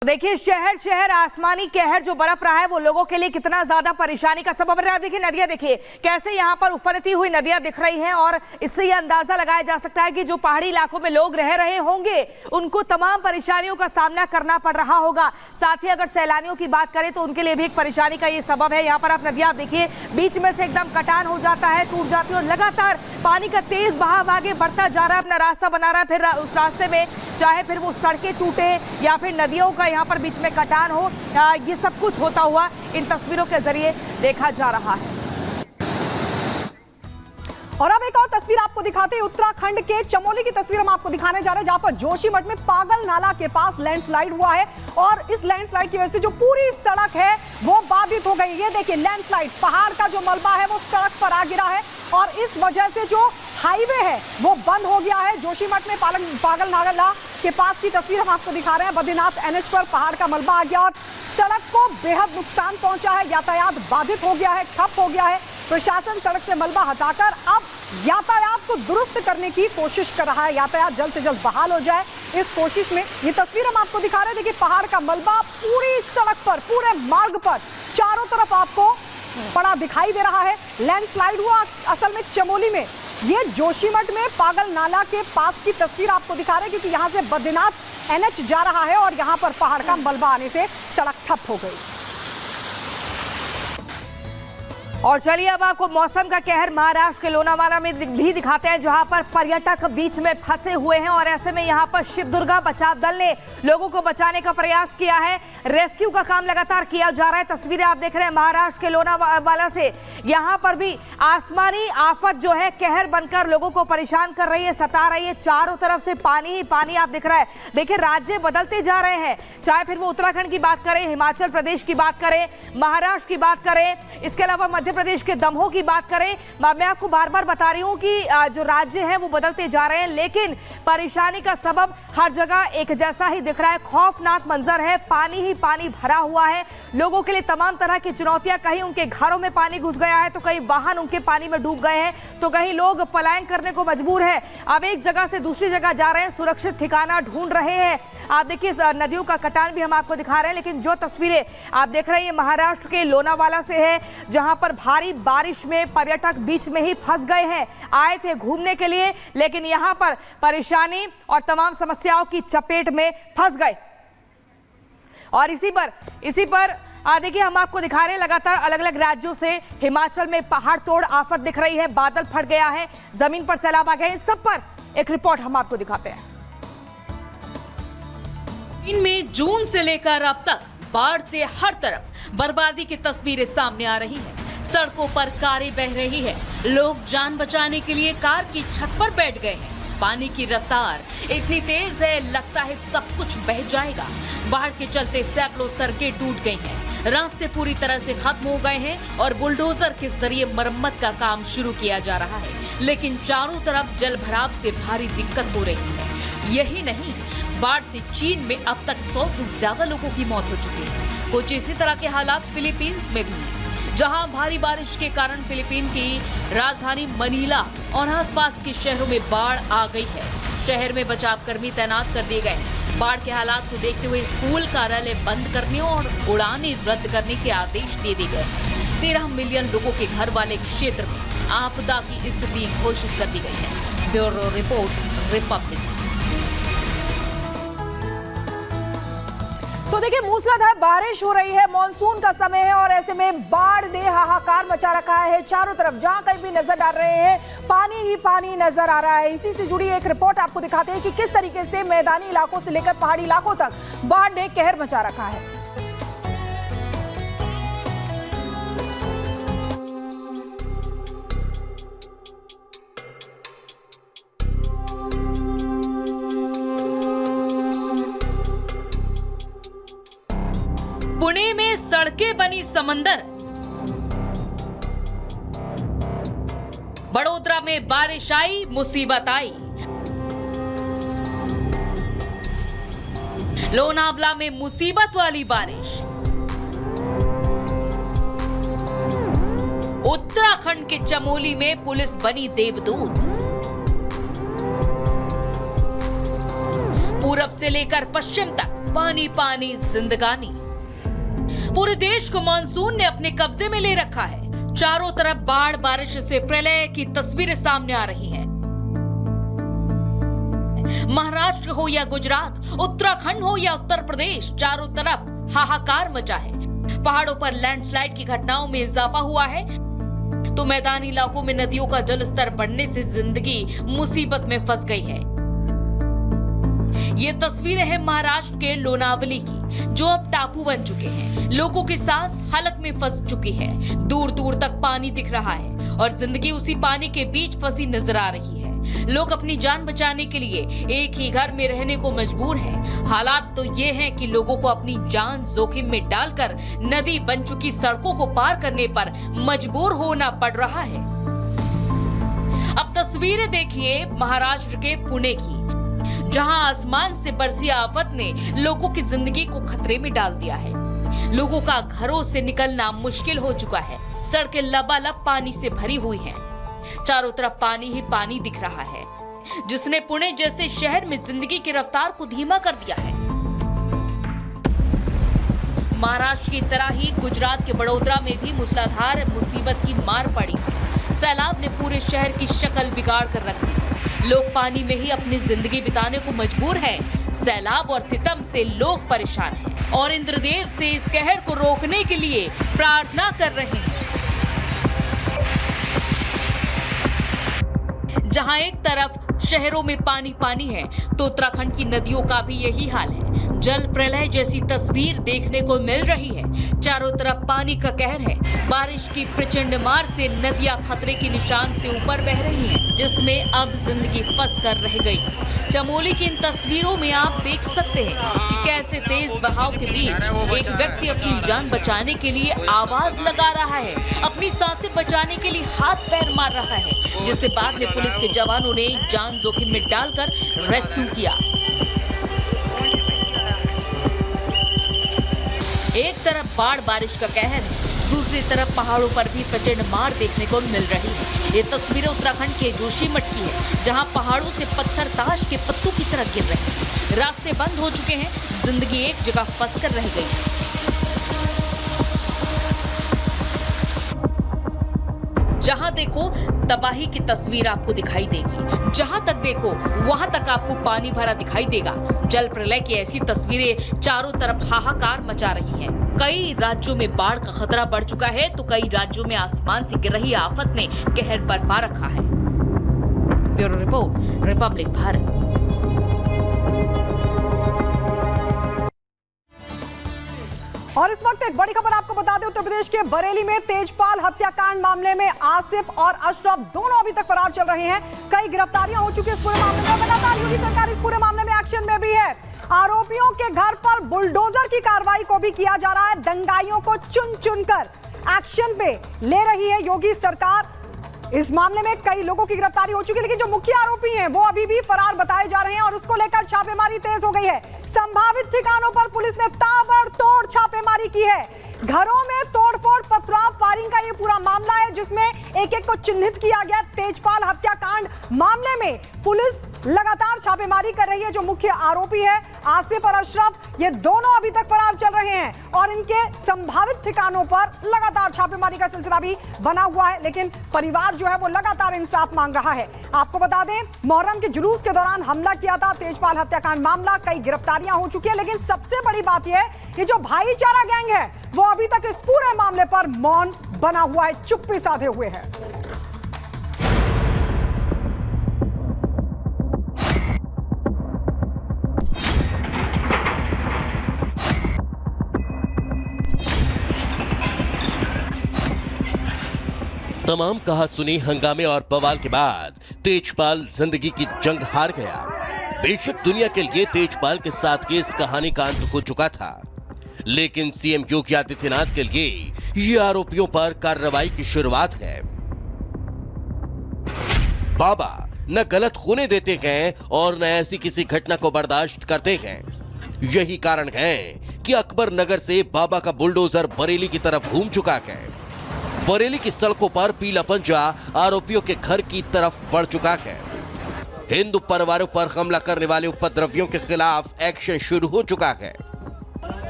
देखिए शहर शहर आसमानी कहर जो बरप रहा है वो लोगों के लिए कितना ज्यादा परेशानी का सबब बन रहा है। देखिए नदियां, देखिए कैसे यहाँ पर उफनती हुई नदियां दिख रही हैं और इससे ये अंदाजा लगाया जा सकता है कि जो पहाड़ी इलाकों में लोग रह रहे होंगे उनको तमाम परेशानियों का सामना करना पड़ रहा होगा। साथ ही अगर सैलानियों की बात करें तो उनके लिए भी एक परेशानी का ये सबब है। यहाँ पर आप नदियां देखिए बीच में से एकदम कटान हो जाता है, टूट जाती है और लगातार पानी का तेज बहाव आगे बढ़ता जा रहा है, अपना रास्ता बना रहा है। फिर उस रास्ते में चाहे फिर वो सड़कें टूटे या फिर नदियों का यहाँ पर बीच में कटान हो, ये सब कुछ होता हुआ इन तस्वीरों के जरिए देखा जा रहा है। और अब एक और तस्वीर आपको दिखाते हैं, उत्तराखंड के चमोली की तस्वीर हम आपको दिखाने जा रहे हैं, जहां पर जोशीमठ में पागल नाला के पास लैंडस्लाइड हुआ है और इस लैंडस्लाइड की वजह से जो पूरी सड़क है वो बाधित हो गई। ये देखिए लैंडस्लाइड, पहाड़ का जो मलबा है वो सड़क पर आ गिरा है और इस वजह से जो हाईवे है वो बंद हो गया है। जोशीमठ में पागल नाला के पास की तस्वीर हम आपको दिखा रहे हैं। बद्रीनाथ एनएच पर पहाड़ का मलबा आ गया और सड़क को बेहद नुकसान पहुंचा है, यातायात बाधित हो गया है, ठप हो गया है। प्रशासन सड़क से मलबा हटाकर अब यातायात को दुरुस्त करने की कोशिश कर रहा है, यातायात जल्द से जल्द बहाल हो जाए इस कोशिश में। ये तस्वीर हम आपको दिखा रहे हैं, देखिए पहाड़ का मलबा पूरी सड़क पर, पूरे मार्ग पर चारों तरफ आपको पड़ा दिखाई दे रहा है। लैंडस्लाइड हुआ असल में चमोली में, ये जोशीमठ में पागल नाला के पास की तस्वीर आपको दिखा रहे हैं, क्योंकि यहाँ से बद्रीनाथ एनएच जा रहा है और यहाँ पर पहाड़ का मलबा आने से सड़क ठप हो गई। और चलिए अब आपको मौसम का कहर महाराष्ट्र के लोनावाला में भी दिखाते हैं, जहां पर पर्यटक बीच में फंसे हुए हैं और ऐसे में यहां पर शिव दुर्गा बचाव दल ने लोगों को बचाने का प्रयास किया है। रेस्क्यू का काम लगातार किया जा रहा है। तस्वीरें आप देख रहे हैं महाराष्ट्र के लोनावाला से, यहां पर भी आसमानी आफत जो है कहर बनकर लोगों को परेशान कर रही है, सता रही है। चारों तरफ से पानी ही पानी आप दिख रहा है। देखिए राज्य बदलते जा रहे हैं, चाहे फिर वो उत्तराखंड की बात करें, हिमाचल प्रदेश की बात करें, महाराष्ट्र की बात करें, इसके अलावा मध्य प्रदेश के दमोह की बात करें। मैं आपको बार बार बता रही हूं कि जो राज्य हैं वो बदलते जा रहे हैं, लेकिन परेशानी का सबब हर जगह एक जैसा ही दिख रहा है। खौफनाक मंजर है, पानी ही पानी भरा हुआ है। लोगों के लिए तमाम तरह की चुनौतियां, कहीं उनके घरों में पानी घुस गया है तो कहीं वाहन उनके पानी में डूब गए हैं तो कहीं लोग पलायन करने को मजबूर है। अब एक जगह से दूसरी जगह जा रहे हैं, सुरक्षित ठिकाना ढूंढ रहे हैं। आप देखिए नदियों का कटान भी हम आपको दिखा रहे हैं, लेकिन जो तस्वीरें आप देख रहे हैं महाराष्ट्र के लोनावाला से है, जहां पर भारी बारिश में पर्यटक बीच में ही फंस गए हैं। आए थे घूमने के लिए लेकिन यहां पर परेशानी और तमाम समस्याओं की चपेट में फंस गए। और इसी पर देखिए हम आपको दिखा रहे हैं, लगातार अलग अलग राज्यों से हिमाचल में पहाड़ तोड़ आफत दिख रही है, बादल फट गया है, जमीन पर सैलाब आ गए हैं। सब पर एक रिपोर्ट हम आपको दिखाते हैं। इनमें जून से लेकर अब तक बाढ़ से हर तरफ बर्बादी की तस्वीरें सामने आ रही हैं। सड़कों पर कारें बह रही है, लोग जान बचाने के लिए कार की छत पर बैठ गए हैं। पानी की रफ्तार इतनी तेज है, लगता है सब कुछ बह जाएगा। बाढ़ के चलते सैकड़ों सड़कें टूट गई हैं, रास्ते पूरी तरह से खत्म हो गए हैं और बुलडोजर के जरिए मरम्मत का काम शुरू किया जा रहा है, लेकिन चारों तरफ जल भराव से भारी दिक्कत हो रही है। यही नहीं, बाढ़ से चीन में अब तक 100 से ज्यादा लोगों की मौत हो चुकी है। कुछ इसी तरह के हालात फिलीपींस में भी, जहां भारी बारिश के कारण फिलीपीन की राजधानी मनीला और आसपास के शहरों में बाढ़ आ गई है। शहर में बचाव कर्मी तैनात कर दिए गए हैं। बाढ़ के हालात को देखते हुए स्कूल, कार्यालय बंद करने और उड़ानें रद्द करने के आदेश दे दिए गए। 13 मिलियन लोगों के घर वाले क्षेत्र में आपदा की स्थिति घोषित कर दी गई है। Bureau report, Republic. तो देखिए मूसलाधार बारिश हो रही है, मॉनसून का समय है और ऐसे में बाढ़ ने हाहाकार मचा रखा है। चारों तरफ जहां कहीं भी नजर डाल रहे हैं पानी ही पानी नजर आ रहा है। इसी से जुड़ी एक रिपोर्ट आपको दिखाते हैं कि किस तरीके से मैदानी इलाकों से लेकर पहाड़ी इलाकों तक बाढ़ ने कहर मचा रखा है। पुणे में सड़कें बनी समंदर, बड़ोदरा में बारिश आई मुसीबत आई, लोनावला में मुसीबत वाली बारिश, उत्तराखंड के चमोली में पुलिस बनी देवदूत, पूरब से लेकर पश्चिम तक पानी पानी जिंदगानी। पूरे देश को मानसून ने अपने कब्जे में ले रखा है। चारों तरफ बाढ़, बारिश से प्रलय की तस्वीरें सामने आ रही हैं। महाराष्ट्र हो या गुजरात, उत्तराखंड हो या उत्तर प्रदेश, चारों तरफ हाहाकार मचा है। पहाड़ों पर लैंडस्लाइड की घटनाओं में इजाफा हुआ है तो मैदानी इलाकों में नदियों का जलस्तर बढ़ने से जिंदगी मुसीबत में फंस गई है। ये तस्वीरें हैं महाराष्ट्र के लोनावली की, जो अब टापू बन चुके हैं। लोगों की सांस हलक में फंस चुकी है। दूर दूर तक पानी दिख रहा है और जिंदगी उसी पानी के बीच फंसी नजर आ रही है। लोग अपनी जान बचाने के लिए एक ही घर में रहने को मजबूर हैं। हालात तो ये हैं कि लोगों को अपनी जान जोखिम में डालकर नदी बन चुकी सड़कों को पार करने पर मजबूर होना पड़ रहा है। अब तस्वीरें देखिए महाराष्ट्र के पुणे की, जहां आसमान से बरसी आफत ने लोगों की जिंदगी को खतरे में डाल दिया है। लोगों का घरों से निकलना मुश्किल हो चुका है। सड़कें लबालब पानी से भरी हुई हैं। चारों तरफ पानी ही पानी दिख रहा है, जिसने पुणे जैसे शहर में जिंदगी की रफ्तार को धीमा कर दिया है। महाराष्ट्र की तरह ही गुजरात के बड़ोदरा में भी मूसलाधार मुसीबत की मार पड़ी। सैलाब ने पूरे शहर की शक्ल बिगाड़ कर रख दी। लोग पानी में ही अपनी जिंदगी बिताने को मजबूर हैं। सैलाब और सितम से लोग परेशान हैं और इंद्रदेव से इस कहर को रोकने के लिए प्रार्थना कर रहे हैं। जहां एक तरफ शहरों में पानी पानी है तो उत्तराखंड की नदियों का भी यही हाल है। जल प्रलय जैसी तस्वीर देखने को मिल रही है। चारों तरफ पानी का कहर है। बारिश की प्रचंड मार से नदियां खतरे के निशान से ऊपर बह रही हैं, जिसमें अब जिंदगी फंस कर रह गई। चमोली की इन तस्वीरों में आप देख सकते हैं कि कैसे तेज बहाव के बीच एक व्यक्ति अपनी जान बचाने के लिए आवाज लगा रहा है, अपनी सांसें बचाने के लिए हाथ पैर मार रहा है, जिसे बाद में पुलिस के जवानों ने जान जोखिम में डालकर रेस्क्यू किया। एक तरफ बाढ़ बारिश का कहर है, दूसरी तरफ पहाड़ों पर भी प्रचंड मार देखने को मिल रही है। ये तस्वीरें उत्तराखंड के जोशीमठ की है, जहां पहाड़ों से पत्थर ताश के पत्तों की तरह गिर रहे हैं। रास्ते बंद हो चुके हैं, जिंदगी एक जगह फंसकर रह गई है। जहां देखो तबाही की तस्वीर आपको दिखाई देगी। जहां तक देखो वहां तक आपको पानी भरा दिखाई देगा। जल प्रलय की ऐसी तस्वीरें चारों तरफ हाहाकार मचा रही हैं। कई राज्यों में बाढ़ का खतरा बढ़ चुका है तो कई राज्यों में आसमान से गिर रही आफत ने कहर बरपा रखा है। Bureau report, Republic Bharat. और इस वक्त एक बड़ी खबर आपको बता दें, उत्तर प्रदेश के बरेली में तेजपाल हत्याकांड मामले में आसिफ और अशरफ दोनों अभी तक फरार चल रहे हैं। कई गिरफ्तारियां हो चुकी है इस पूरे मामले में। लगातार योगी सरकार इस पूरे मामले में एक्शन में भी है। आरोपियों के घर पर बुलडोजर की कार्रवाई को भी किया जा रहा है। दंगाइयों को चुन चुनकर एक्शन पे ले रही है योगी सरकार। इस मामले में कई लोगों की गिरफ्तारी हो चुकी है, लेकिन जो मुख्य आरोपी हैं वो अभी भी फरार बताए जा रहे हैं और उसको लेकर छापेमारी तेज हो गई है। संभावित ठिकानों पर पुलिस ने ताबड़तोड़ छापेमारी की है। घरों में तोड़फोड़, पथराव, फायरिंग का ये पूरा मामला है, जिसमें एक एक को चिन्हित किया गया। तेजपाल हत्याकांड मामले में पुलिस लगातार छापेमारी कर रही है। जो मुख्य आरोपी है आसिफ और अशरफ, ये दोनों अभी तक फरार चल रहे हैं और इनके संभावित ठिकानों पर लगातार छापेमारी का सिलसिला भी बना हुआ है। लेकिन परिवार जो है वो लगातार इंसाफ मांग रहा है। आपको बता दें, मुहर्रम के जुलूस के दौरान हमला किया था। तेजपाल हत्याकांड मामला, कई गिरफ्तारियां हो चुकी है, लेकिन सबसे बड़ी बात यह है कि जो भाईचारा गैंग है वो अभी तक इस पूरे मामले पर मौन बना हुआ है, चुप्पी साधे हुए है। तमाम कहा सुनी हंगामे और बवाल के बाद तेजपाल जिंदगी की जंग हार गया। बेशक दुनिया के लिए तेजपाल के साथ की इस कहानी का अंत हो चुका था, लेकिन सीएम योगी आदित्यनाथ के लिए ये आरोपियों पर कार्रवाई की शुरुआत है। बाबा न गलत होने देते गए और न ऐसी किसी घटना को बर्दाश्त करते गए। यही कारण है कि अकबर नगर से बाबा का बुलडोजर बरेली की तरफ घूम चुका है। बरेली की सड़कों पर पीला पंजा आरोपियों के घर की तरफ बढ़ चुका है। हिंदू परिवारों पर हमला करने वाले उपद्रवियों के खिलाफ एक्शन शुरू हो चुका है।